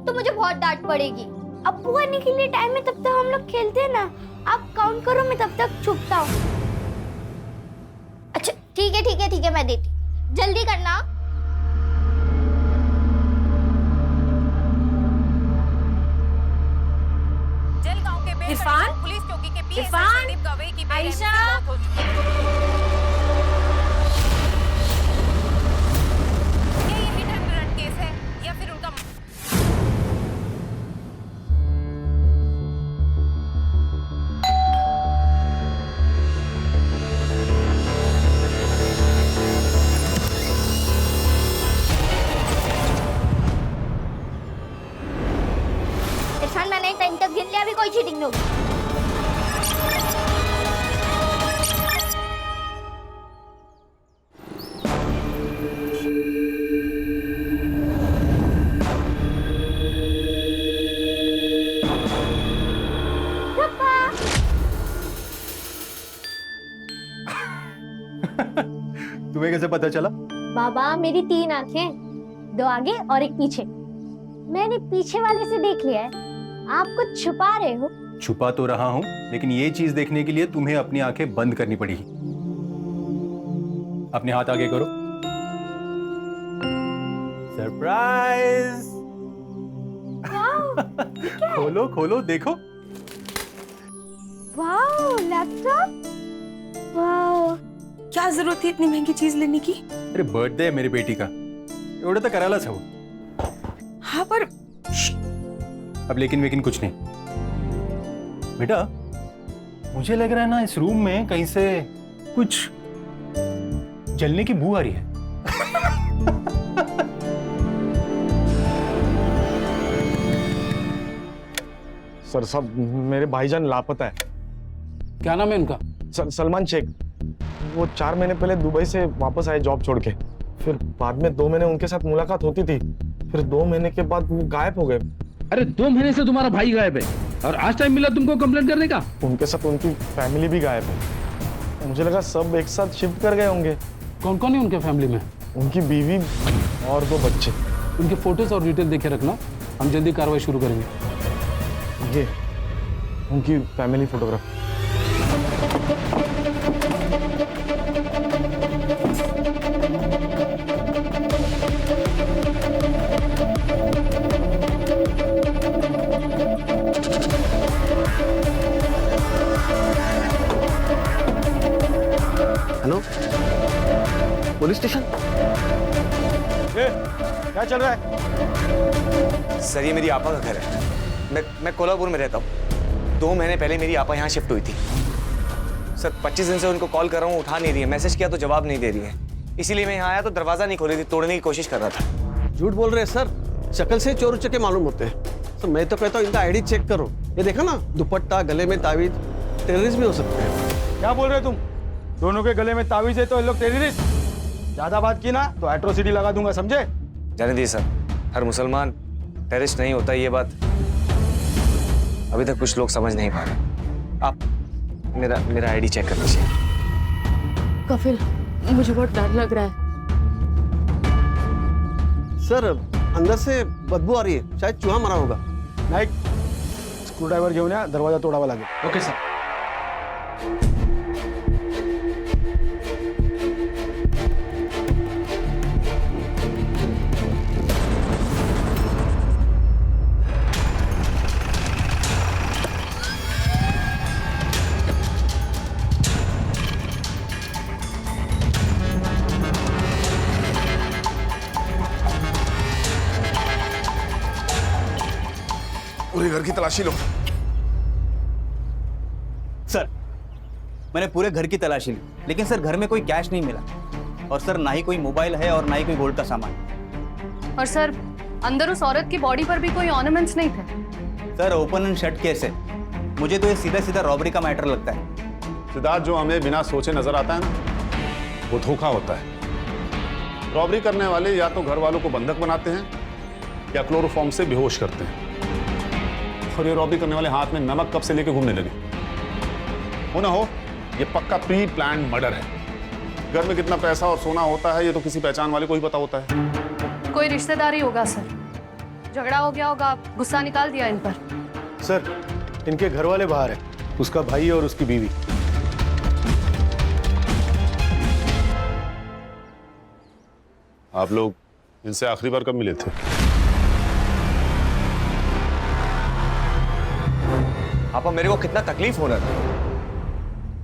तो मुझे बहुत डांट पड़ेगी। अब्बू आने के लिए टाइम है, तब तक हम लोग खेलते हैं ना। आप काउंट करो, मैं तब तक छुपता हूँ। अच्छा ठीक है ठीक है ठीक है, मैं देती, जल्दी करना। जलगांव के इरफान? पुलिस चौकी के पीएसआई इरफान? संदीप गवई की बेरहमी से आयशा? मौत हो चुकी है। क्या ये हिट एंड रन केस है या फिर उनका इरफान मैंने टाइम तक गिन लिया, अभी कोई चीटिंग नहीं होगी। तुम्हें कैसे पता चला? बाबा मेरी 3 आंखें, 2 आगे और 1 पीछे। मैंने पीछे वाले से देख लिया है, आप कुछ छुपा रहे हो। छुपा तो रहा हूं, लेकिन ये चीज देखने के लिए तुम्हें अपनी आंखें बंद करनी पड़ी। अपने हाथ आगे करो। सरप्राइज! खोलो खोलो देखो। Wow, laptop. वाओ, क्या जरूरत थी इतनी महंगी चीज लेने की? अरे बर्थडे है मेरी बेटी का, एवढं तर करायलाच हवं। हाँ पर अब लेकिन कुछ नहीं बेटा, मुझे लग रहा है ना इस रूम में कहीं से कुछ जलने की बू आ रही है। सर साहब, मेरे भाईजान लापता है। क्या नाम है उनका? सलमान शेख। वो 4 महीने पहले दुबई से वापस आए जॉब छोड़ के। फिर बाद में 2 महीने उनके साथ मुलाकात होती थी, फिर 2 महीने के बाद वो गायब हो गए। अरे 2 महीने से तुम्हारा भाई गायब है और आज टाइम मिला तुमको कंप्लेंट करने का? उनके साथ उनकी फैमिली भी गायब है। मुझे लगा सब एक साथ शिफ्ट कर गए होंगे। कौन कौन है उनके फैमिली में? उनकी बीवी और 2 बच्चे। उनके फोटोज और डिटेल देखे रखना, हम जल्दी कार्रवाई शुरू करेंगे। ये उनकी family photograph. Hello, police station. क्या चल रहा है? सर ये मेरी आपा का घर है। मैं कोल्हापुर में रहता हूँ। 2 महीने पहले मेरी आपा यहाँ शिफ्ट हुई थी। सर 25 दिन से उनको कॉल कर रहा हूँ, उठा नहीं रही है। मैसेज किया तो जवाब नहीं दे रही है। इसीलिए मैं यहाँ आया तो दरवाजा नहीं खोल रही थी, तोड़ने की कोशिश कर रहा था। झूठ बोल रहे हैं सर, शक्ल से चोर उचक्के मालूम होते हैं। तो मैं तो कहता हूँ इनका आईडी चेक करो। ये देखा ना, दुपट्टा, गले में तावीज, टेररिस्ट भी हो सकते हैं। क्या बोल रहे तुम? दोनों के गले में तावीज है तो ये लोग टेररिस्ट। ज्यादा बात की ना तो एट्रोसिटी लगा दूंगा, समझे? जाने दीजिए सर, हर मुसलमान टेररिस्ट नहीं होता, ये बात अभी तक कुछ लोग समझ नहीं पा रहे। आप मेरा आईडी चेक कर लीजिए। कफिल, मुझे बहुत डर लग रहा है। सर अंदर से बदबू आ रही है, शायद चूहा मरा होगा। नाईक, स्क्रू ड्रायव्हर घेऊन या, दरवाजा तोडावा लागेल। Okay sir. पूरे घर की तलाशी लो। सर मैंने पूरे घर की तलाशी ली, लेकिन सर घर में कोई कैश नहीं मिला, और सर ना ही कोई मोबाइल है और ना ही कोई गोल्ड का सामान। और सर अंदर उस औरत की बॉडी पर भी कोई ऑर्नामेंट्स नहीं थे। Sir open and shut case है, मुझे तो ये सीधा सीधा रॉबरी का मैटर लगता है। सिद्धार्थ, जो हमें बिना सोचे नजर आता है ना, वो धोखा होता है। रॉबरी करने वाले या तो घर वालों को बंधक बनाते हैं या क्लोरोफॉर्म से बेहोश करते हैं, और ये रॉबरी करने वाले हाथ में नमक कब से लेके घूमने लगे। हो ना हो, ये पक्का प्री प्लान मर्डर है। घर में कितना पैसा और सोना होता है ये तो किसी पहचान वाले को ही पता होता है। कोई रिश्तेदार ही होगा सर। झगड़ा हो गया होगा, गुस्सा निकाल दिया इन पर। सर, इनके घर वाले बाहर है, उसका भाई और उसकी बीवी। आप लोग इनसे आखिरी बार कब मिले थे? पापा मेरे को कितना तकलीफ होना था,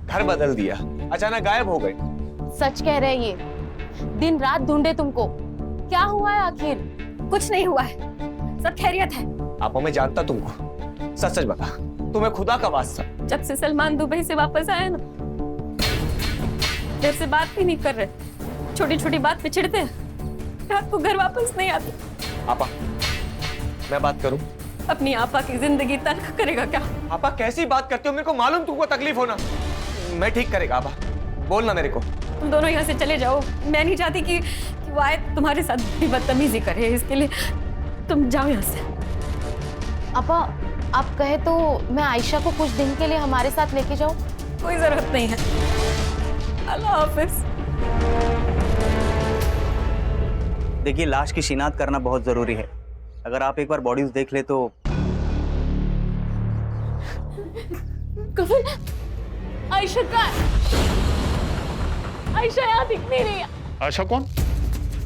घर बदल दिया, अचानक गायब हो गए। सच कह रहे हैं ये, दिन रात ढूंढे तुमको। क्या हुआ है आखिर? कुछ नहीं हुआ है, सब खैरियत है। पापा मैं जानता तुमको, सच सच बता, तुम्हें खुदा का वास्ता। जब से सलमान दुबई से वापस आए ना, देर से बात भी नहीं कर रहे, छोटी छोटी बात पे चिढ़ते हैं, रात को घर वापस नहीं आते। पापा मैं बात करूं? अपनी आपा की जिंदगी तल्ख करेगा क्या? पापा कैसी बात करते हो, मेरे को मालूम तुमको तकलीफ होना। मैं ठीक करेगा पापा, बोलना मेरे को। तुम दोनों यहाँ से चले जाओ, मैं नहीं चाहती कि वो आए तुम्हारे साथ भी बदतमीजी करे, इसके लिए तुम जाओ यहाँ से। अपा आप कहे तो मैं आयशा को कुछ दिन के लिए हमारे साथ लेके जाऊं? कोई जरूरत नहीं है, अल्लाह हाफिज। देखिए, लाश की शिनाख्त करना बहुत जरूरी है। अगर आप एक बार बॉडीज देख ले तो। कफन आयशा का, आयशा यहाँ दिख नहीं रही है। आयशा कौन?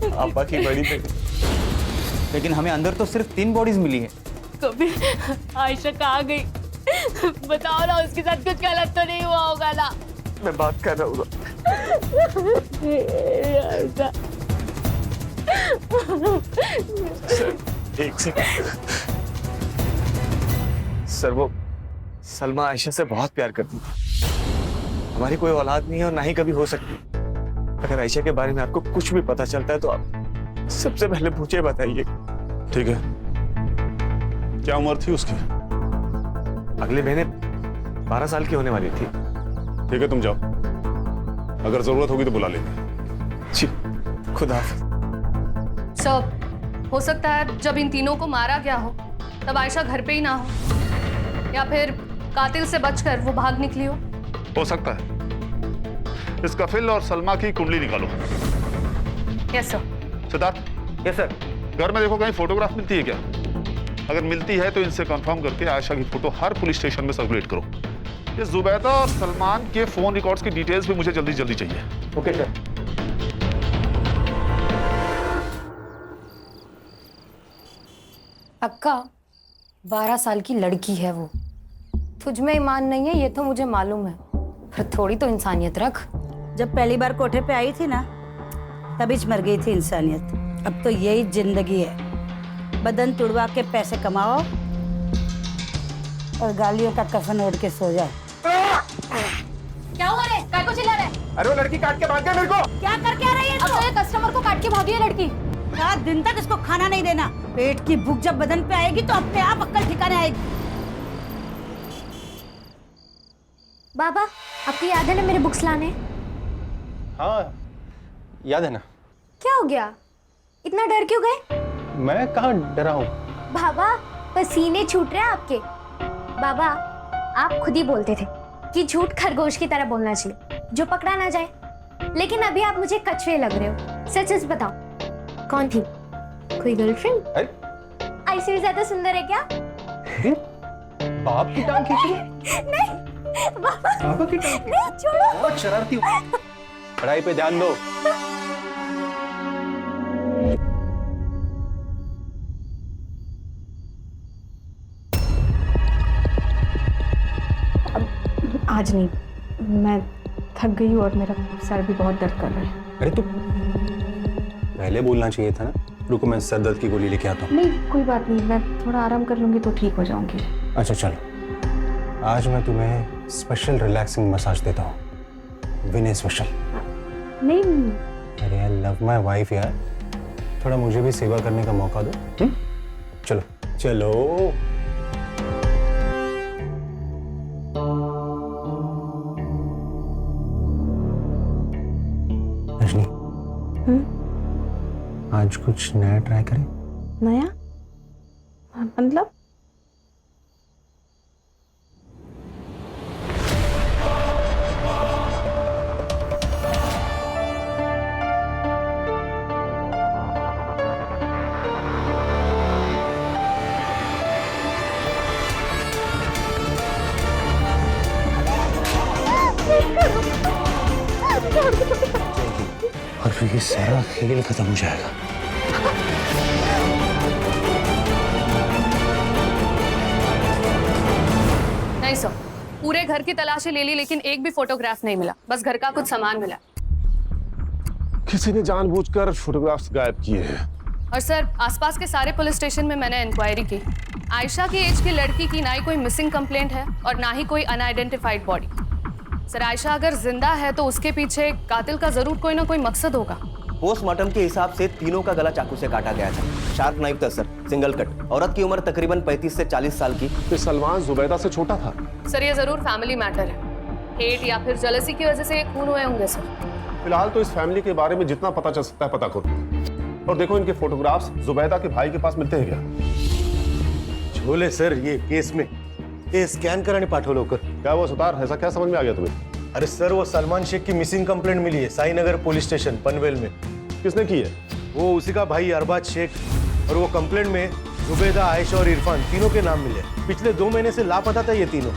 पापा की बड़ी बेटी। लेकिन हमें अंदर तो सिर्फ 3 बॉडीज मिली है। कभी आयशा कहाँ गई? बताओ ना, उसके साथ कुछ गलत तो नहीं हुआ होगा ना? मैं बात कर रहा हूँ। एक सेकंड सर, वो सलमा आयशा से बहुत प्यार करती थी। हमारी कोई औलाद नहीं है और ना ही कभी हो सकती। अगर आयशा के बारे में आपको कुछ भी पता चलता है तो आप सबसे पहले मुझे बताइए। ठीक है, क्या उम्र थी उसकी? अगले महीने 12 साल की होने वाली थी। ठीक है, तुम जाओ, अगर जरूरत होगी तो बुला लेंगे। जी, खुदा हाफिज। सर, हो सकता है जब इन तीनों को मारा गया हो तब आयशा घर पे ही ना हो, या फिर कातिल से बचकर वो भाग निकली हो सकता है। इस कफिल और सलमा की कुंडली निकालो। Yes sir. Siddharth. Yes sir. घर में देखो कहीं फोटोग्राफ मिलती है क्या? अगर मिलती है तो इनसे कंफर्म करके आयशा की फोटो हर पुलिस स्टेशन में सर्कुलेट करो। ये जुबैदा और सलमान के फोन रिकॉर्ड्स की डिटेल्स भी मुझे जल्दी जल्दी चाहिए। Okay sir. अक्का 12 साल की लड़की है वो। तुझ में ईमान नहीं है ये तो मुझे मालूम है, पर थोड़ी तो इंसानियत रख। जब पहली बार कोठे पे आई थी ना, तभी मर गई थी इंसानियत। अब तो यही जिंदगी है, बदन तुड़वा के पैसे कमाओ और गालियों का कफन ओढ़ के सो जाओ। क्या हुआ रे? काय को चिल्ला रहा है? अरे वो लड़की काट के भाग गया मेरे को। क्या करके आ रही है? अब तो ये कस्टमर को काट के भागी है लड़की। 7 दिन तक इसको खाना नहीं देना। पेट की भूख जब बदन पे आएगी तो अपने आप अक्ल ठिकाने आएगी। बाबा, आपको याद है ना मेरे बुक्स लाने? हाँ, याद है ना। क्या हो गया? इतना डर क्यों गए? मैं कहाँ डरा हूँ? बाबा, पसीने छूट रहे हैं आपके। बाबा, आप खुद ही बोलते थे कि झूठ खरगोश की तरह बोलना चाहिए जो पकड़ा ना जाए, लेकिन अभी आप मुझे कछुए लग रहे हो। सच सच बताओ, कौन थी? कोई गर्लफ्रेंड? ऐसे भी ज्यादा सुंदर है क्या? बाप की टांग खींची? नहीं बाबा, पापा की टांग? नहीं, छोड़ो। बहुत शरारती हो। पढ़ाई पे ध्यान दो। आज नहीं, मैं थक गई हूँ और मेरा सर भी बहुत दर्द कर रहा है। अरे तो पहले बोलना चाहिए था ना। रुको, मैं सर दर्द की गोली लेके आता हूँ। नहीं, कोई बात नहीं, मैं थोड़ा आराम कर लूंगी तो ठीक हो जाऊंगी। अच्छा चलो, आज मैं तुम्हें स्पेशल रिलैक्सिंग मसाज देता हूँ, विनय स्पेशल। नहीं, अरे आई लव माय वाइफ यार, थोड़ा मुझे भी सेवा करने का मौका दो। चलो चलो। रजनी, आज कुछ नया ट्राई करें? नया मतलब? ये सारा खेल खत्म हो जाएगा। नहीं सर, पूरे घर की तलाशी ले ली लेकिन एक भी फोटोग्राफ नहीं मिला, बस घर का कुछ सामान मिला। किसी ने जानबूझकर फोटोग्राफ्स गायब किए हैं। और सर, आसपास के सारे पुलिस स्टेशन में मैंने इंक्वायरी की। आयशा की एज की लड़की की ना ही कोई मिसिंग कंप्लेंट है और ना ही कोई अनआइडेंटिफाइड बॉडी। सर, आयशा अगर जिंदा है तो उसके पीछे कातिल का जरूर कोई ना कोई मकसद होगा। पोस्टमार्टम के हिसाब से तीनों का गला चाकू से काटा गया था। शार्प नाइफ था सर, सिंगल कट। औरत की उम्र तकरीबन 35 से 40 साल की। तो सलमान जुबैदा से छोटा था? सर, ये जरूर फैमिली मैटर है। हेट या फिर जेलसी की वजह से ये खून हुए होंगे सर। फिलहाल तो इस फैमिली के बारे में जितना पता चल सकता है पता करो। और देखो, इनके फोटोग्राफ्स जुबैदा के भाई के पास मिलते हैं क्या? झोले सर, ये केस में ये स्कॅन कराने पाठवलं लवकर. क्या हुआ सुतार, ऐसा क्या समझ में आ गया तुम्हें? अरे सर, वो सलमान शेख की मिसिंग कंप्लेंट मिली है साईनगर पुलिस स्टेशन पनवेल में. किसने की है? वो उसी का भाई अरबाज शेख. और वो कंप्लेंट में जुबैदा, आयशा और इरफान तीनों के नाम मिले. पिछले 2 महीने से लापता था ये तीनों.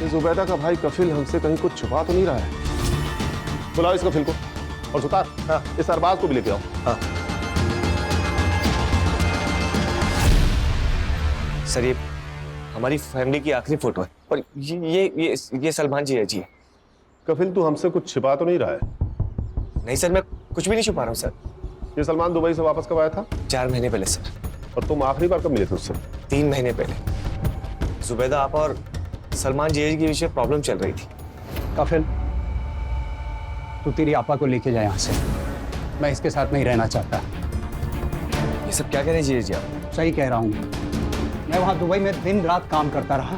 ये जुबैदा का भाई कफिल हमसे कहीं कुछ छुपा तो नहीं रहा है? बुलाओ इस कफिल को. और सुतार, हाँ, इस अरबाज को भी लेके आओ. हाँ. सर, ये हमारी फैमिली की आखिरी फोटो है और ये सलमान जी है जी. कफिल, तू हमसे कुछ छिपा तो नहीं रहा है? नहीं सर, मैं कुछ भी नहीं छुपा रहा हूँ सर. ये सलमान दुबई से वापस कब आया था? 4 महीने पहले सर. और तुम आखिरी बार कब मिले थे उससे? 3 महीने पहले. जुबैदा आपा और सलमान जी के बीच में प्रॉब्लम चल रही थी. कफिल, तू तेरी आपा को लेके जाए यहाँ से. मैं इसके साथ नहीं रहना चाहता. ये सब क्या कह रहे हैं जी आप? सही कह रहा हूँ. मैं वहाँ दुबई में दिन रात काम करता रहा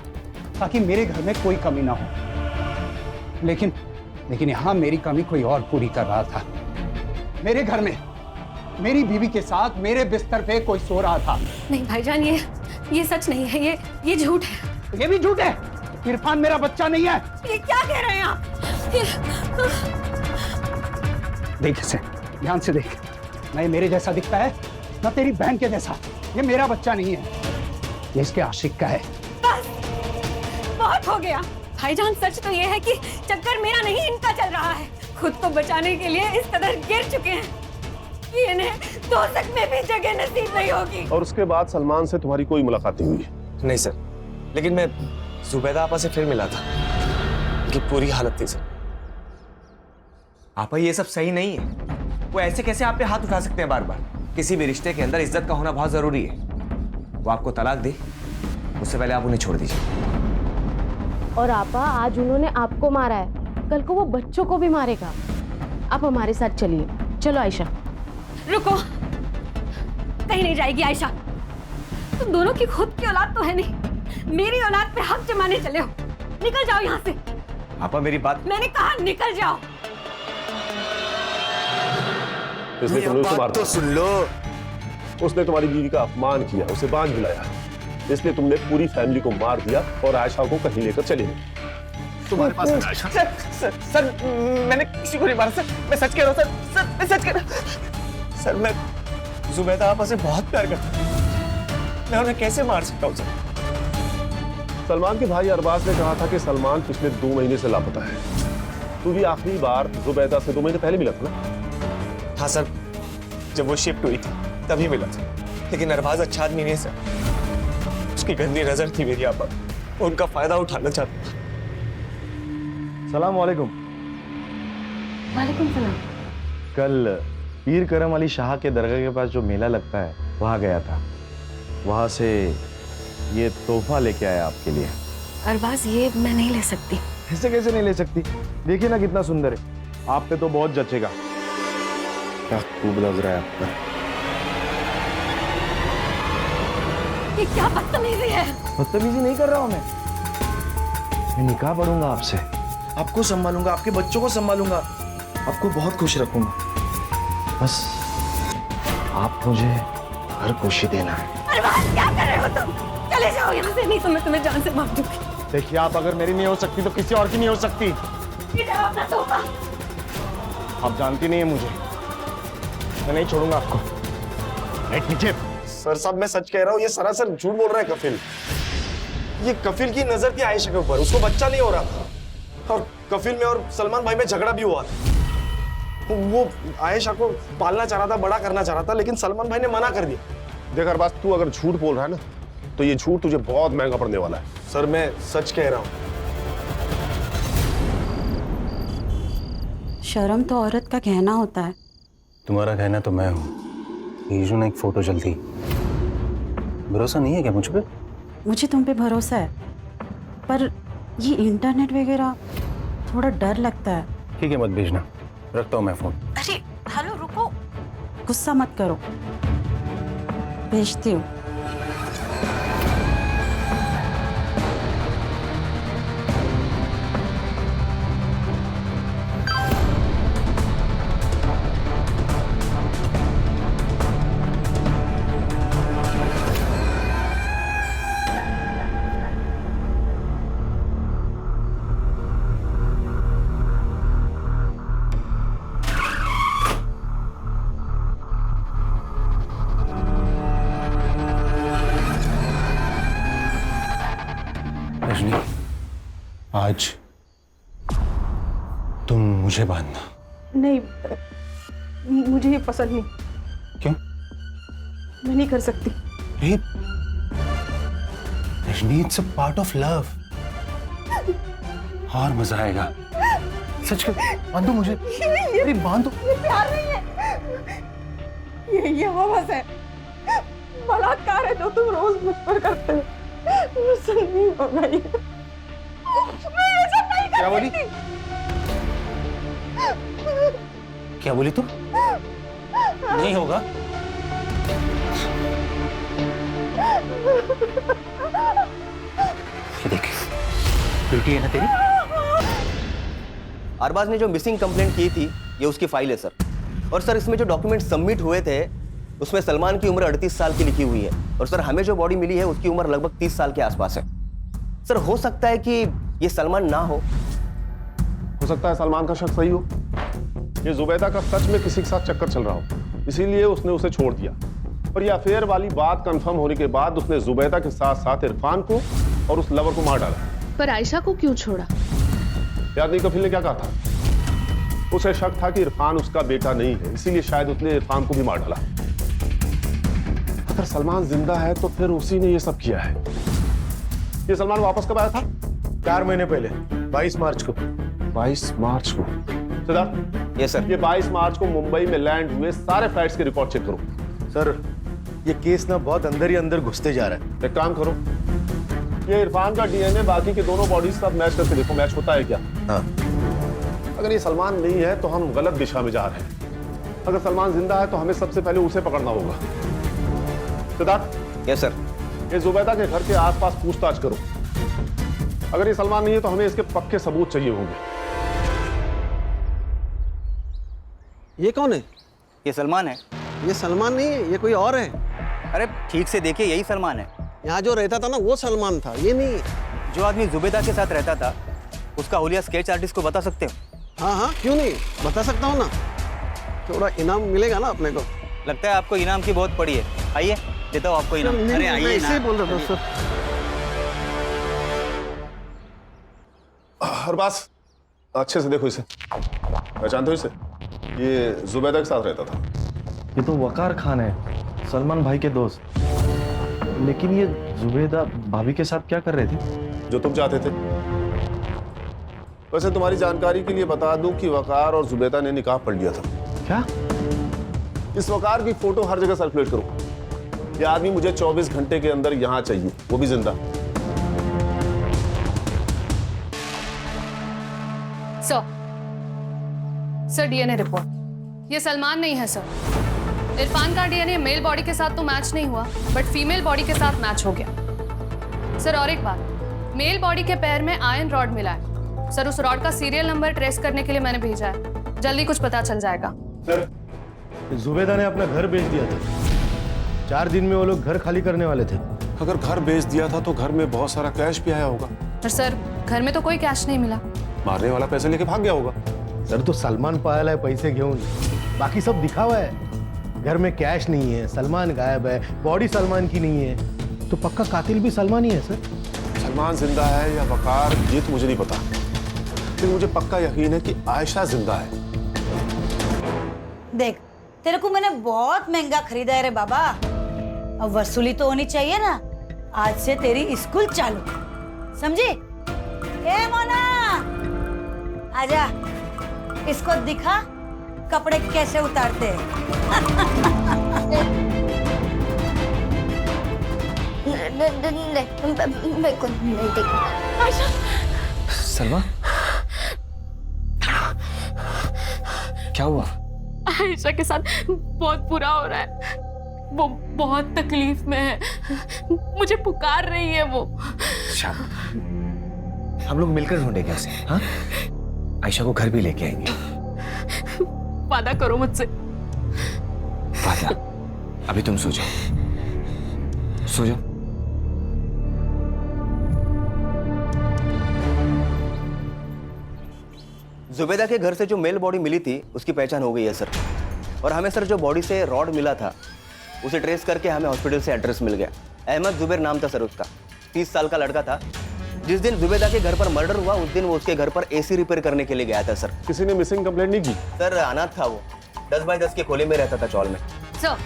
ताकि मेरे घर में कोई कमी ना हो. लेकिन यहाँ मेरी कमी कोई और पूरी कर रहा था. मेरे घर में मेरी बीवी के साथ मेरे बिस्तर पे कोई सो रहा था. नहीं भाईजान, ये सच नहीं है, ये झूठ है. ये भी झूठ है. इरफान मेरा बच्चा नहीं है. ये क्या कह रहे हैं आप? देख इसे, ध्यान से देख. ना ये मेरे जैसा दिखता है, ना तेरी बहन के जैसा. ये मेरा बच्चा नहीं है, ये इसके आशिक का है. बस बहुत हो गया भाईजान. सच तो ये है कि चक्कर मेरा नहीं, इनका चल रहा है. खुद को बचाने के लिए इस कदर गिर चुके हैं कि इन्हें दोज़ख में भी जगह नसीब नहीं होगी. और उसके बाद सलमान से तुम्हारी कोई मुलाकात नहीं हुई? नहीं सर, लेकिन मैं जुबैदा आपा से फिर मिला था. उनकी पूरी हालत थी सर. आपा, ये सब सही नहीं है. वो ऐसे कैसे आप पे हाथ उठा सकते हैं बार बार? किसी भी रिश्ते के अंदर इज्जत का होना बहुत जरूरी है. वो आपको तलाक दे, उससे पहले आप उन्हें छोड़ दीजिए. और आपा, आज उन्होंने आपको मारा है, कल को वो बच्चों को भी मारेगा. आप हमारे साथ चलिए. चलो आयशा. रुको, कहीं नहीं जाएगी आयशा. तुम दोनों की खुद की औलाद तो है नहीं, मेरी औलाद पे हक जमाने चले हो. निकल जाओ यहाँ से. आपा, मेरी बात. मैंने कहा निकल जाओ. इसलिए तुमने उसे मार तो सुन लो. उसने तुम्हारी बीवी का अपमान किया, उसे बांझ बुलाया, इसलिए तुमने पूरी फैमिली को मार दिया और आयशा को कहीं लेकर चले गए. तुम्हारे पास है आयशा? सर, मैंने किसी को नहीं मारा सर. मैं सच कह रहा हूँ सर. मैं सच कह रहा हूँ सर. मैं जुबैदा आपा से बहुत प्यार करता हूँ. मैं उन्हें कैसे मार सकता हूँ सर? सलमान के भाई अरबाज ने कहा था कि सलमान पिछले 2 महीने से लापता है. तू भी आखिरी बार जुबैदा से 2 महीने पहले मिला था ना? हाँ सर, जब वो शिफ्ट हुई थी तभी मिला था. लेकिन अरबाज अच्छा आदमी नहीं सर. उसकी गंदी नजर थी मेरी आपा. उनका फायदा उठाना चाहता था. सलाम वालेकुम. वालेकुम सलाम. कल पीर करम अली शाह के दरगाह के पास जो मेला लगता है वहाँ गया था. वहाँ से ये तोहफा लेके आया आपके लिए. अरबाज, ये मैं नहीं ले सकती. ऐसे कैसे नहीं ले सकती? देखिए ना कितना सुंदर है. आप पे तो बहुत जचेगा. क्या खूब लग रहा है आप पर. ये क्या बदतमीजी है? बदतमीजी नहीं कर रहा हूँ मैं निकाह पढ़ूंगा आपसे. आपको संभालूंगा, आपके बच्चों को संभालूंगा, आपको बहुत खुश रखूंगा. बस आप मुझे हर खुशी देना है. अरबाज, क्या कर रहे हो तुम? चले जाओ यहाँ से, नहीं तो मैं तुम्हें जान से मार दूंगी. देखिए, आप अगर मेरी नहीं हो सकती तो किसी और की नहीं हो सकती. ये जाओ अपना तोहफा. आप जानती नहीं है मुझे. मैं नहीं छोड़ूंगा आपको. राइट नीचे. सर साहब, मैं सच कह रहा हूँ. ये सरासर झूठ बोल रहा है कफिल. ये कफिल की नजर थी आयशा के ऊपर. उसको बच्चा नहीं हो रहा था और कफिल में और सलमान भाई में झगड़ा भी हुआ था. वो आयशा को पालना चाह रहा था, बड़ा करना चाह रहा था, लेकिन सलमान भाई ने मना कर दिया। देख अरबाज, तू अगर झूठ बोल रहा है ना तो ये झूठ तुझे बहुत महंगा पड़ने वाला है। सर मैं सच कह रहा हूँ। शर्म तो औरत का कहना होता है। तुम्हारा कहना तो मैं हूँ। यीशु ने एक फोटो जल्दी, भरोसा नहीं है क्या मुझ पे? मुझे तुम पे भरोसा है, पर ये इंटरनेट वगैरह थोड़ा डर लगता है। ठीक है, मत भेजना, रखता हूँ मैं फोन। अरे हेलो, रुको, गुस्सा मत करो, भेजती हूँ। रजनी, आज तुम मुझे बांधना। नहीं, मुझे ये पसंद नहीं। क्यों? मैं नहीं कर सकती। Rajni, it's a part of love. और मजा आएगा। सच कर, बांधो मुझे। अरे बांधो। ये प्यार नहीं है, ये हवस है, बलात्कार है जो तुम रोज मुझ पर करते हो। मुझसे नहीं होगा ये। मैं ये सब नहीं कर क्या बोली? क्या बोली तुम? नहीं होगा। ये देख, बेटी है ना तेरी? अरबाज ने जो मिसिंग कंप्लेंट की थी ये उसकी फाइल है सर। और सर इसमें जो डॉक्यूमेंट सबमिट हुए थे उसमें सलमान की उम्र 38 साल की लिखी हुई है। और सर हमें जो बॉडी मिली है उसकी उम्र लगभग 30 साल के आसपास है। सर हो सकता है कि ये सलमान ना हो सकता है सलमान का शक सही हो। ये जुबैदा का सच में किसी के साथ चक्कर चल रहा हो, इसीलिए उसने उसे छोड़ दिया। और ये अफेयर वाली बात कंफर्म होने के बाद उसने जुबैदा के साथ साथ इरफान को और उस लवर को मार डाला। पर आयशा को क्यों छोड़ा? याद नहीं कफील ने क्या कहा था? उसे शक था कि इरफान उसका बेटा नहीं है, इसीलिए शायद उसने इरफान को भी मार डाला। अगर सलमान जिंदा है तो फिर उसी ने ये सब किया है। ये सलमान वापस कब आया था? 4 महीने पहले, 22 मार्च को। 22 मार्च को? Siddharth, yes sir. ये 22 मार्च को मुंबई में लैंड हुए सारे फ्लाइट्स के रिकॉर्ड चेक करो। सर ये केस ना बहुत अंदर ही अंदर घुसते जा रहा है। एक काम करो, ये इरफान का डीएनए बाकी के दोनों बॉडीज का मैच करके देखो, मैच होता है क्या? हाँ। अगर ये सलमान नहीं है तो हम गलत दिशा में जा रहे हैं। अगर सलमान जिंदा है तो हमें सबसे पहले उसे पकड़ना होगा। सिद्धार्थ। Yes sir. ये जुबैदा के घर के आसपास पूछताछ करो। अगर ये सलमान नहीं है तो हमें इसके पक्के सबूत चाहिए होंगे। ये कौन है? ये सलमान है। ये सलमान नहीं है, ये कोई और है। अरे ठीक से देखिए, यही सलमान है। यहाँ जो रहता था ना वो सलमान था, ये नहीं है। जो आदमी जुबैदा के साथ रहता था उसका हुलिया स्केच आर्टिस्ट को बता सकते हो? हाँ हाँ, क्यों नहीं, बता सकता हूँ ना। थोड़ा इनाम मिलेगा ना अपने को। लगता है आपको इनाम की बहुत पड़ी है। आइए देता हूँ आपको इनाम। अरे आइए, ऐसे ही बोल रहा था सर। अरबाज, अच्छे से देखो इसे, पहचानते हो इसे? ये जुबैदा के साथ रहता था। ये तो वकार खान है, सलमान भाई के दोस्त। लेकिन ये जुबैदा भाभी के साथ क्या कर रहे थे? जो तुम चाहते थे। वैसे तुम्हारी जानकारी के लिए बता दूं कि वकार और जुबैदा ने निकाह पढ़ लिया था। क्या? इस वकार की फोटो हर जगह सर्कुलेट करो। ये आदमी मुझे 24 घंटे के अंदर यहां चाहिए, वो भी जिंदा। Sir DNA report. ये सलमान नहीं है सर। इरफान का डीएनए मेल बॉडी के साथ तो मैच नहीं हुआ, बट फीमेल बॉडी के साथ मैच हो गया। सर और एक बात, मेल बॉडी के पैर में आयरन रॉड मिला है। सर उस रॉड का सीरियल नंबर ट्रेस करने के लिए मैंने भेजा है, जल्दी कुछ पता चल जाएगा। सर जुबैदा ने अपना घर बेच दिया था। 4 दिन में वो लोग घर खाली करने वाले थे। अगर घर बेच दिया था तो घर में बहुत सारा कैश भी आया होगा। पर सर घर में तो कोई कैश नहीं मिला। मारने वाला पैसे लेके भाग गया होगा। सर तो सलमान पायल है पैसे घेऊन, बाकी सब दिखावा है। घर में कैश नहीं है, सलमान गायब है, बॉडी सलमान की नहीं है, तो पक्का कातिल भी सलमान ही है सर। सलमान जिंदा है या वकार ये तो मुझे नहीं पता, लेकिन मुझे पक्का यकीन है कि आयशा जिंदा है। देख, तेरे को मैंने बहुत महंगा खरीदा है रे बाबा। अब वसूली तो होनी चाहिए ना। आज से तेरी स्कूल चालू, समझी? ए मोना, आजा, इसको दिखा कपड़े कैसे उतारते हैं। मेरे को नहीं देखना। सलमा, क्या हुआ? आयशा के साथ बहुत बुरा हो रहा है, वो बहुत तकलीफ में है, मुझे पुकार रही है वो। शाम, हम लोग मिलकर ढूंढेंगे उसे, हाँ? आयशा को घर भी लेके आएंगे। वादा करो मुझसे। वादा? अभी तुम सो जाओ, सो जाओ। जुबेदा के घर से जो मेल बॉडी मिली थी उसकी पहचान हो गई है सर। और हमें सर जो बॉडी से रॉड मिला था उसे ट्रेस करके हमें हॉस्पिटल से एड्रेस मिल गया। अहमद जुबेर नाम था सर उसका, 30 साल का लड़का था। जिस दिन जुबेदा के घर पर मर्डर हुआ उस दिन वो उसके घर पर एसी रिपेयर करने के लिए गया था सर। किसी ने मिसिंग कंप्लेंट नहीं की? सर अनाथ था वो, 10 बाय 10 के खोले में रहता था चौल में। सर,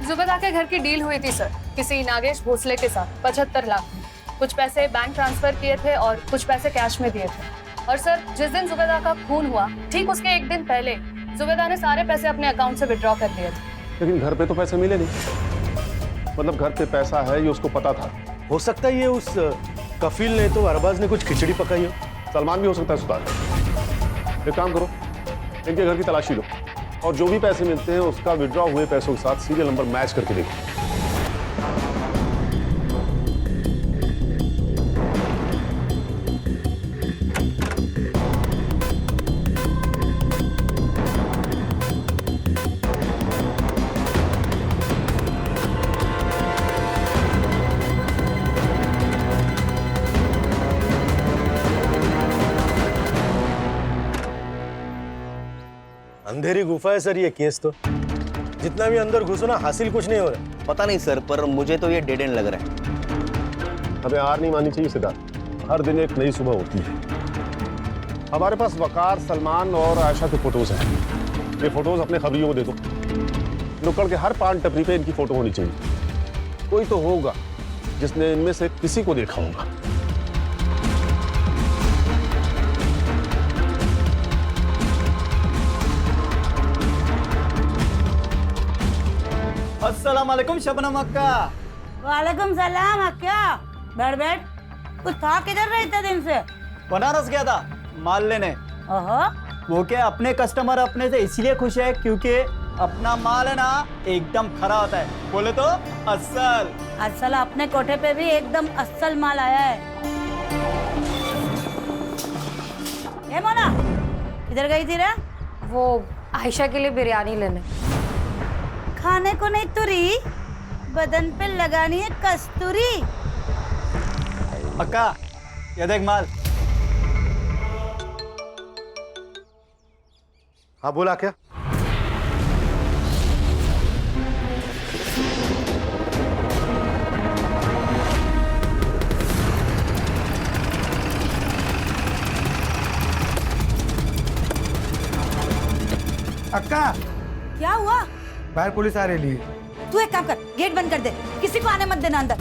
जुबेदा के घर की डील हुई थी सर किसी नागेश भोसले के साथ 75 लाख में। कुछ पैसे बैंक ट्रांसफर किए थे और कुछ पैसे कैश में दिए थे। और सर, जिस दिन जुबेदा का खून हुआ ठीक उसके एक दिन पहले जुबेदा ने सारे पैसे अपने अकाउंट से विड्रॉ कर दिए थे। लेकिन घर पे तो पैसे मिले नहीं। मतलब घर पे पैसा है ये उसको पता था। हो सकता है ये उस कफील ने तो अरबाज ने कुछ खिचड़ी पकाई हो। सलमान भी हो सकता है सुधार। एक काम करो, इनके घर की तलाशी लो और जो भी पैसे मिलते हैं उसका विड्रॉ हुए पैसों के साथ सीरियल नंबर मैच करके देखो। अंधेरी गुफा है सर ये केस तो। जितना भी अंदर घुसो ना, हासिल कुछ नहीं हो रहा। पता नहीं सर, पर मुझे तो ये डेड एंड लग रहा है। हमें हार नहीं माननी चाहिए सिद्धार्थ, हर दिन एक नई सुबह होती है। हमारे पास वकार, सलमान और आयशा के फोटोज हैं। ये फोटोज अपने खबरियों को दे दो। नुक्कड़ के हर पान टपरी पे इनकी फोटो होनी चाहिए। कोई तो होगा जिसने इनमें से किसी को देखा होगा। अस्सलाम वालेकुम शबनम अक्का। वालेकुम सलाम अक्का। बैठ बैठ। कुछ था किधर रहे इतने दिन से? बनारस गया था माल लेने। ओहो। वो क्या अपने कस्टमर अपने से इसलिए खुश है क्योंकि अपना माल है ना एकदम खरा होता है। बोले तो अस्सल। अस्सल अपने कोठे पे भी एकदम अस्सल माल आया है। ए मोना, किधर गई थी रे? वो आयशा के लिए बिरयानी लेने। खाने को नहीं तुरी, बदन पे लगानी है कस्तूरी। अक्का ये देख माल। हाँ बोला क्या? अक्का क्या हुआ? बाहर पुलिस आ रही है। तू एक काम कर, गेट बंद कर दे, किसी को आने मत देना अंदर।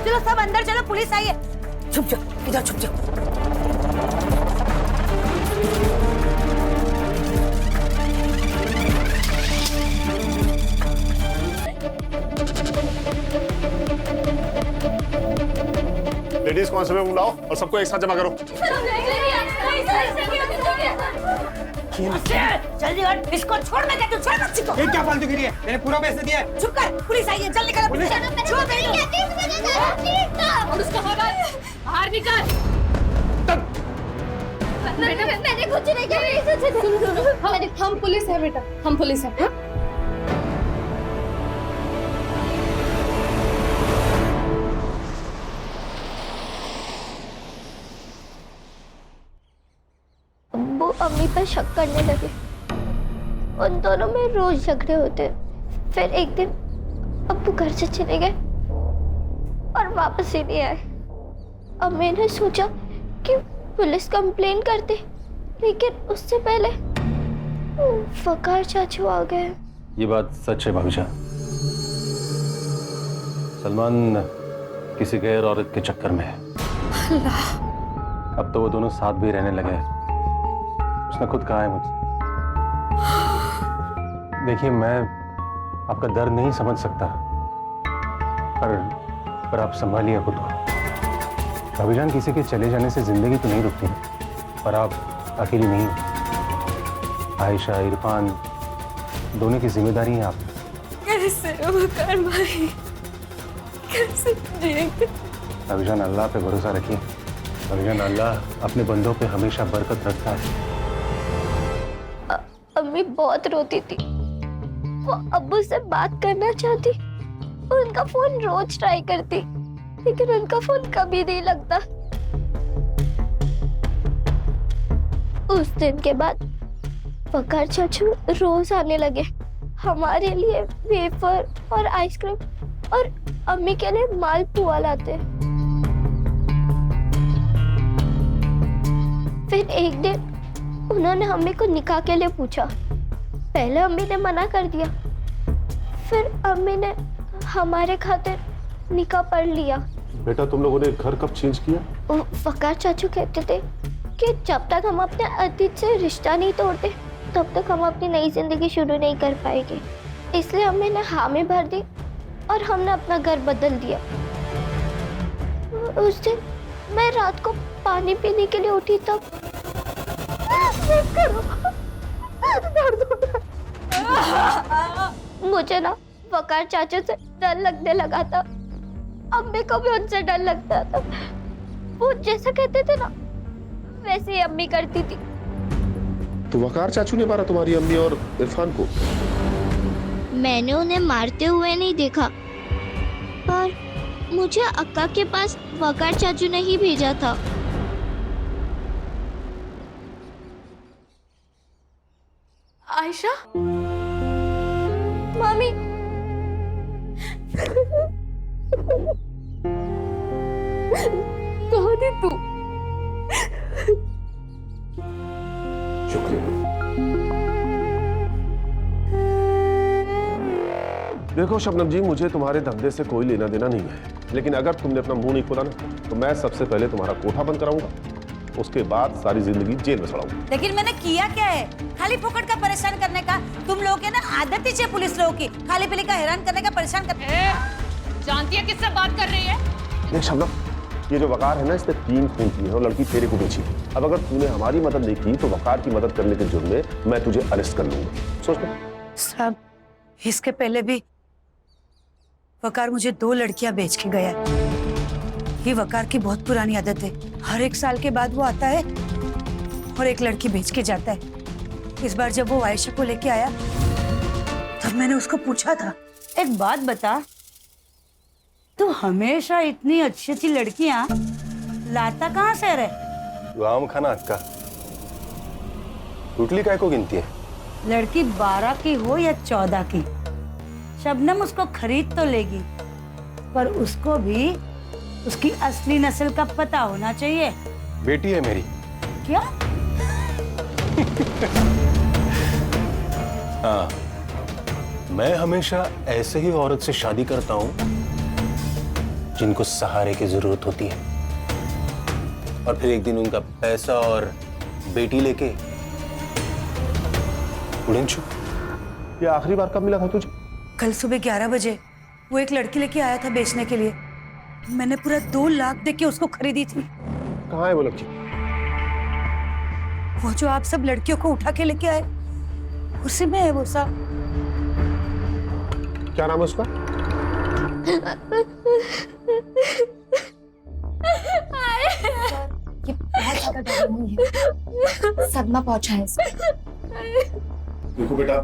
चलो सब अंदर चलो, पुलिस आई है। छुप जाओ, इधर छुप जाओ। लेडीज कांस्टेबल बुलाओ और सबको एक साथ जमा करो। जल्दी हट, इसको छोड़। मैं कहती हूँ छोड़ मत इसको। ये क्या फालतू गिरी है? मैंने पूरा पैसे दिया है। चुप कर, पुलिस आई है, जल्दी निकल। पुलिस छोड़ दे और उसका बाहर निकाल। मैंने कुछ नहीं किया। हम पुलिस है बेटा, हम पुलिस है। हाँ? अब्बू अम्मी पर शक करने लगे। उन दोनों में रोज झगड़े होते। फिर एक दिन अब्बू घर से चले गए और वापस ही नहीं आए। अब मैंने सोचा कि पुलिस कंप्लेन करते, लेकिन उससे पहले वकार चाचू आ गए। ये बात सच है भाभी जान। सलमान किसी गैर औरत के चक्कर में है। अल्लाह। अब तो वो दोनों साथ भी रहने लगे हैं। उसने खुद कहा है मुझसे। देखिए, मैं आपका दर्द नहीं समझ सकता, पर आप संभालिए खुद को। भाभी जान, किसी के चले जाने से जिंदगी तो नहीं रुकती, पर आप अकेली नहीं हो। आयशा, इरफान दोनों की जिम्मेदारी है आप। कैसे वकार भाई, कैसे जिएंगे? भाभी जान, अल्लाह पे भरोसा रखिए। भाभी जान, अल्लाह अपने बंदों पे हमेशा बरकत रखता है। अम्मी बहुत रोती थी, वो अब्बू से बात करना चाहती, उनका फोन रोज ट्राई करती, लेकिन उनका फोन कभी नहीं लगता। उस दिन के बाद वकार चाचू रोज आने लगे, हमारे लिए वेफर और आइसक्रीम और अम्मी के लिए मालपुआ लाते। फिर एक दिन उन्होंने अम्मी को निकाह के लिए पूछा। पहले अम्मी ने मना कर दिया, फिर अम्मी ने हमारे खातिर निकाह पढ़ लिया। बेटा, तुम लोगों ने घर कब चेंज किया? वकार चाचू कहते थे कि जब तक हम अपने अतीत से रिश्ता नहीं तोड़ते, तब तक हम अपनी नई जिंदगी शुरू नहीं कर पाएंगे। इसलिए अम्मी ने हामी भर दी और हमने अपना घर बदल दिया। उस दिन मैं रात को पानी पीने के लिए उठी, तब मुझे ना वकार चाचू से डर लगने लगा था। अम्मी को भी उनसे डर लगता था। वो जैसा कहते थे ना, वैसे ही अम्मी करती थी। तो वकार चाचू ने मारा तुम्हारी अम्मी और इरफान को? मैंने उन्हें मारते हुए नहीं देखा, पर मुझे अक्का के पास वकार चाचू ने ही भेजा था। आयशा, मामी, कहाँ थी तू? शुक्रिया। देखो शबनम जी, मुझे तुम्हारे धंधे से कोई लेना देना नहीं है, लेकिन अगर तुमने अपना मुंह नहीं खोला ना, तो मैं सबसे पहले तुम्हारा कोठा बंद कराऊंगा, उसके बाद सारी जिंदगी जेल में सड़ाऊंगा। लेकिन मैंने किया क्या है? खाली फोकट का परेशान करने का। तुम लोगों की ना आदत ही है पुलिस लोगों की, खाली पीली का हैरान करने का, परेशान करने। जानती है किससे बात कर रही है? देख शबनम, ये जो वकार है ना, इसने 3 खून किए हैं और लड़की तेरे को बेची। अब अगर तूने हमारी मदद नहीं की तो वकार की मदद करने के जुर्म में मैं तुझे अरेस्ट कर लूंगा। सोच ले। साहब, इसके पहले भी वकार मुझे 2 लड़कियां बेच के गया। ये वकार की बहुत पुरानी आदत है। हर 1 साल के बाद वो आता है और एक लड़की बेच के जाता है। इस बार जब वो आयशा को लेके आया, तब मैंने उसको पूछा था, एक बात बता, तू हमेशा इतनी अच्छी अच्छी लड़कियां लाता कहाँ से रे? गाँव खाना अक्का, टुटली काय को गिनती है? लड़की 12 की हो या 14 की, शबनम उसको खरीद तो लेगी, पर उसको भी उसकी असली नस्ल का पता होना चाहिए। बेटी है मेरी। क्या? हाँ, मैं हमेशा ऐसे ही औरत से शादी करता हूँ जिनको सहारे की जरूरत होती है, और फिर एक दिन उनका पैसा और बेटी लेके उड़न छू। ये आखिरी बार कब मिला था तुझे? कल सुबह 11 बजे वो एक लड़की लेके आया था बेचने के लिए। मैंने पूरा 2 लाख दे के उसको खरीदी थी। कहाँ है वो लड़की? वो जो आप सब लड़कियों को उठा के लेके आए, उसी में है वो साहब। क्या नाम है उसका? ये बहुत ज्यादा डर हुई है, सदमा पहुंचा है इसको। देखो बेटा,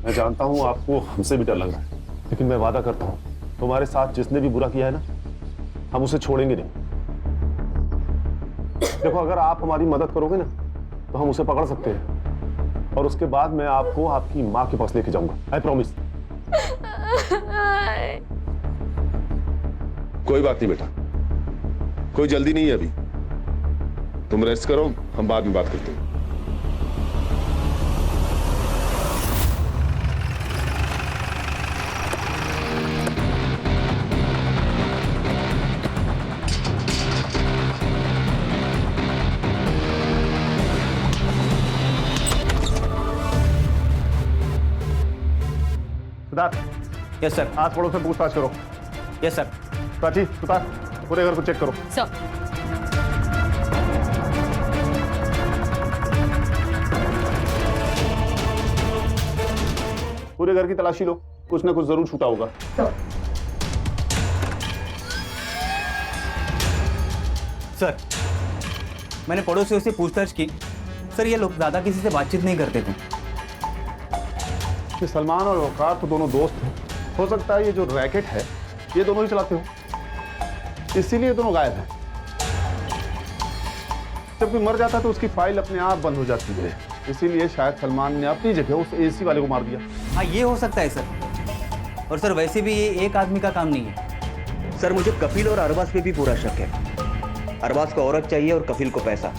मैं जानता हूँ आपको हमसे भी डर लग रहा है, लेकिन मैं वादा करता हूँ तुम्हारे साथ जिसने भी बुरा किया है ना, हम उसे छोड़ेंगे नहीं। देखो, अगर आप हमारी मदद करोगे ना, तो हम उसे पकड़ सकते हैं, और उसके बाद मैं आपको आपकी माँ के पास लेके जाऊंगा। I promise. कोई बात नहीं बेटा, कोई जल्दी नहीं है अभी। तुम रेस्ट करो, हम बाद में बात करते हैं। Yes sir. आस पड़ोस से पूछताछ करो। Yes sir. प्राची, सुतार, पूरे घर को चेक करो। सर। पूरे घर की तलाशी लो, कुछ ना कुछ जरूर छूटा होगा। सर, मैंने पड़ोसियों से पूछताछ की। सर, ये लोग ज्यादा किसी से बातचीत नहीं करते थे। ये सलमान और वकार तो दोनों दोस्त हैं। हो सकता है ये जो रैकेट है ये दोनों ही चलाते हो, इसीलिए दोनों गायब हैं। जब कोई मर जाता है तो उसकी फाइल अपने आप बंद हो जाती है, इसीलिए शायद सलमान ने अपनी जगह उस एसी वाले को मार दिया। हाँ, ये हो सकता है सर। और सर, वैसे भी ये एक आदमी का काम नहीं है। सर, मुझे कफिल और अरबाज पे भी पूरा शक है। अरबाज को औरत चाहिए और कफिल को पैसा।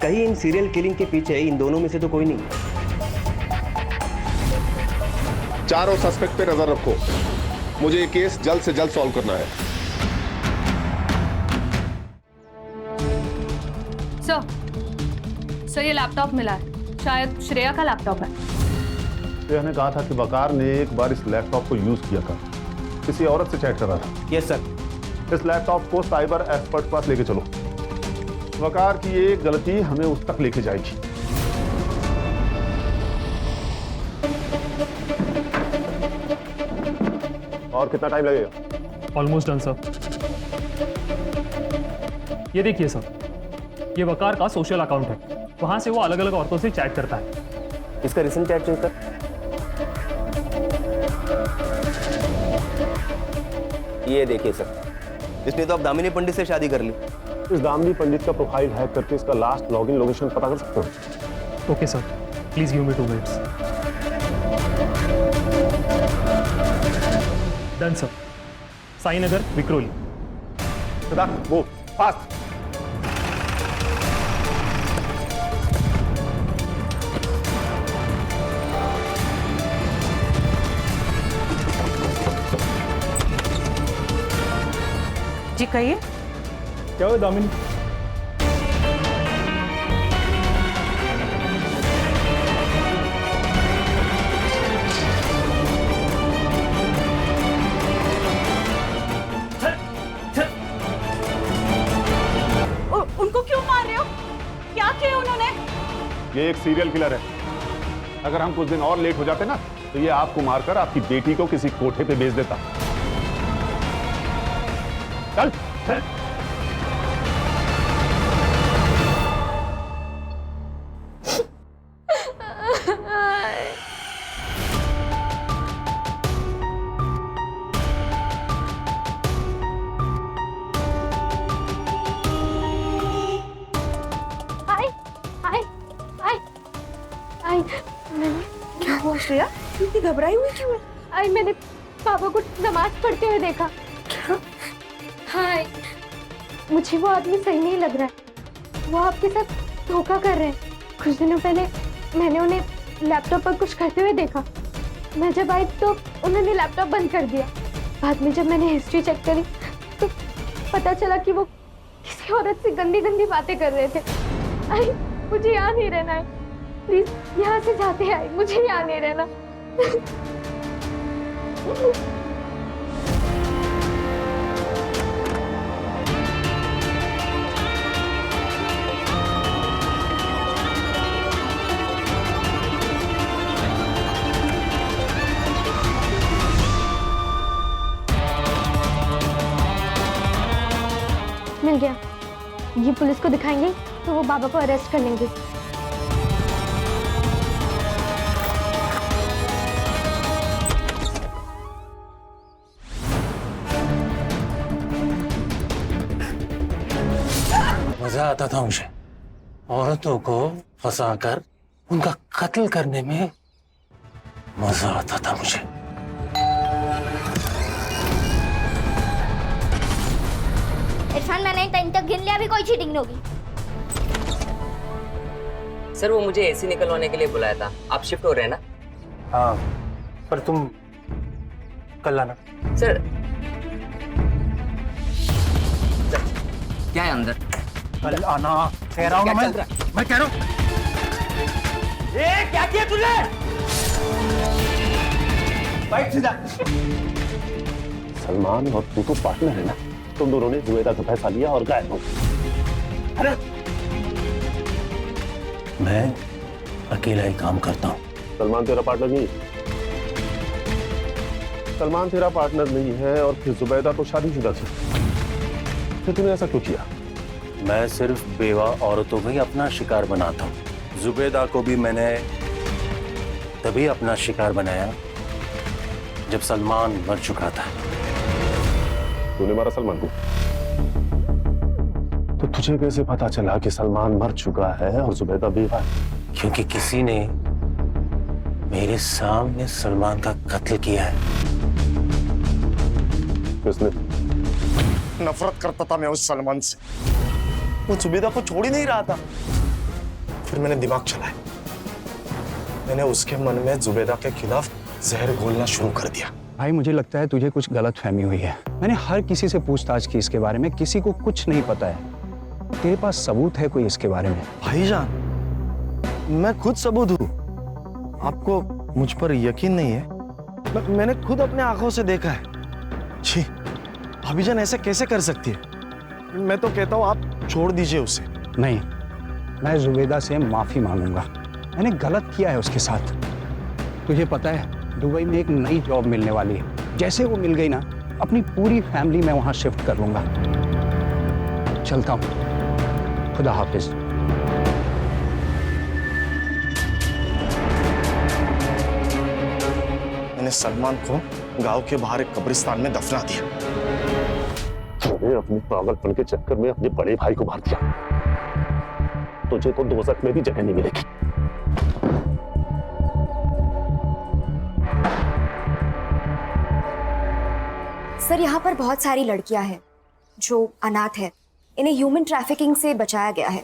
कहीं इन सीरियल किलिंग के पीछे इन दोनों में से तो कोई नहीं। चारों सस्पेक्ट पे नजर रखो, मुझे ये केस जल्द से जल्द सॉल्व करना है। सर ये लैपटॉप मिला है, शायद श्रेया का लैपटॉप है। श्रेया ने कहा था कि वकार ने एक बार इस लैपटॉप को यूज किया था, किसी औरत से चैट कर रहा था। Yes sir. इस लैपटॉप को साइबर एक्सपर्ट के पास लेके चलो। वकार की ये गलती हमें उस तक लेके जाएगी। और कितना टाइम लगेगा? Almost done sir. ये देखिए सर, ये वकार का सोशल अकाउंट है, वहां से वो अलग अलग औरतों से चैट करता है। इसका रिसेंट चैट चेक कर। ये देखिए सर, इसने तो अब दामिनी पंडित से शादी कर ली। इस दामिनी पंडित का प्रोफाइल हैक करके इसका लास्ट लॉगिन लोकेशन पता कर सकते हो? Okay sir, please give me 2 minutes. Done sir. Sainagar, Vikhroli. वो फास्ट। जी कहिए। क्या हुआ दामिनी? उनको क्यों मार रहे हो? क्या किया उन्होंने? ये एक सीरियल किलर है। अगर हम कुछ दिन और लेट हो जाते ना तो ये आपको मारकर आपकी बेटी को किसी कोठे पे भेज देता। चल, चल। क्या हुआ श्रेया? इतनी घबराई हुई क्यों है? आई मैंने पापा को नमाज पढ़ते हुए देखा। हाय, मुझे वो आदमी सही नहीं लग रहा है। वो आपके साथ धोखा कर रहे हैं। कुछ दिनों पहले मैंने उन्हें लैपटॉप पर कुछ करते हुए देखा। मैं जब आई तो उन्होंने लैपटॉप बंद कर दिया। बाद में जब मैंने हिस्ट्री चेक करी तो पता चला कि वो किसी औरत से गंदी गंदी बातें कर रहे थे। आई, मुझे यहाँ नहीं रहना है। प्लीज यहाँ से जाते हैं, मुझे यहाँ नहीं रहना। मिल गया। ये पुलिस को दिखाएंगे तो वो बाबा को अरेस्ट कर लेंगे। मजा आता था मुझे औरतों को फंसाकर उनका कत्ल करने में। मजा आता था मुझे। इरफान, मैंने 10 तक गिन लिया, अभी कोई चीटिंग नहीं होगी। सर वो मुझे एसी निकलवाने के लिए बुलाया था। आप शिफ्ट हो रहे हैं ना? हाँ, पर तुम कल आना। सर क्या है अंदर? कल आना कह रहा हूँ ना मैं कह रहा हूँ। क्या किया तूने? बैठ सीधा। सलमान और तू तो पार्टनर है ना, तुम दोनों ने जुबेदा का पैसा लिया और गायब हो। अरे मैं अकेला ही काम करता हूँ। सलमान तेरा पार्टनर नहीं है। सलमान तेरा पार्टनर नहीं है और फिर जुबैदा तो शादीशुदा थी, फिर तूने ऐसा क्यों किया? मैं सिर्फ बेवा औरतों को ही अपना शिकार बनाता हूँ। जुबैदा को भी मैंने तभी अपना शिकार बनाया जब सलमान मर चुका था। तूने मारा सलमान को? तो तुझे कैसे पता चला कि सलमान मर चुका है और जुबैदा बेवा है? क्योंकि किसी ने मेरे सामने सलमान का कत्ल किया है। किसने? नफरत करता था मैं उस सलमान से, वो जुबैदा को छोड़ ही नहीं रहा था। फिर मैंने दिमाग चलाया, मैंने उसके मन में जुबैदा के खिलाफ जहर घोलना शुरू कर दिया। भाई मुझे लगता है तुझे कुछ गलत फहमी हुई है। मैंने हर किसी से पूछताछ की इसके बारे में, किसी को कुछ नहीं पता है। तेरे पास सबूत है कोई इसके बारे में? भाईजान, मैं खुद सबूत हूँ। आपको मुझ पर यकीन नहीं है? मैंने खुद अपने आंखों से देखा है। छी, भाभीजान ऐसे कैसे कर सकती है? मैं तो कहता हूँ आप छोड़ दीजिए उसे। नहीं, मैं जुबैदा से माफी मांगूंगा। मैंने गलत किया है उसके साथ। तुझे पता है दुबई में एक नई जॉब मिलने वाली है। जैसे वो मिल गई ना, अपनी पूरी फैमिली मैं वहां शिफ्ट कर लूंगा। चलता हूं, खुदा हाफिज। मैंने सलमान को गांव के बाहर एक कब्रिस्तान में दफना दिया। तूने अपनी पागलपन के चक्कर में अपने बड़े भाई को मार दिया। तुझे तो दोज़ख में भी जगह नहीं मिलेगी। सर यहाँ पर बहुत सारी लड़कियां हैं जो अनाथ है। इन्हें ह्यूमन ट्रैफिकिंग से बचाया गया है।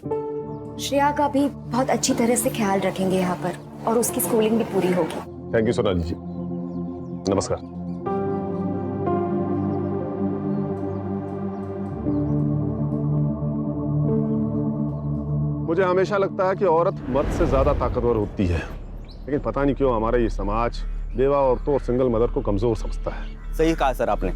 श्रेया का भी बहुत अच्छी तरह से ख्याल रखेंगे यहाँ पर, और उसकी स्कूलिंग भी पूरी होगी। थैंक यू सोनाली जी। नमस्कार। मुझे हमेशा लगता है कि औरत मर्द से ज्यादा ताकतवर होती है, लेकिन पता नहीं क्यों हमारा ये समाज बेवा औरतों और सिंगल मदर को कमजोर समझता है। सही कहा सर आपने।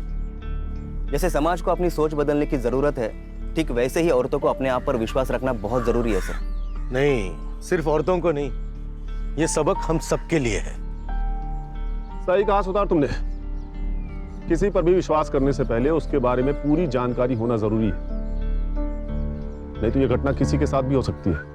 जैसे समाज को अपनी सोच बदलने की जरूरत है, ठीक वैसे ही औरतों को अपने आप पर विश्वास रखना बहुत जरूरी है सर। नहीं, सिर्फ औरतों को नहीं, ये सबक हम सबके लिए है। सही कहा सुधार तुमने। किसी पर भी विश्वास करने से पहले उसके बारे में पूरी जानकारी होना जरूरी है, नहीं तो यह घटना किसी के साथ भी हो सकती है।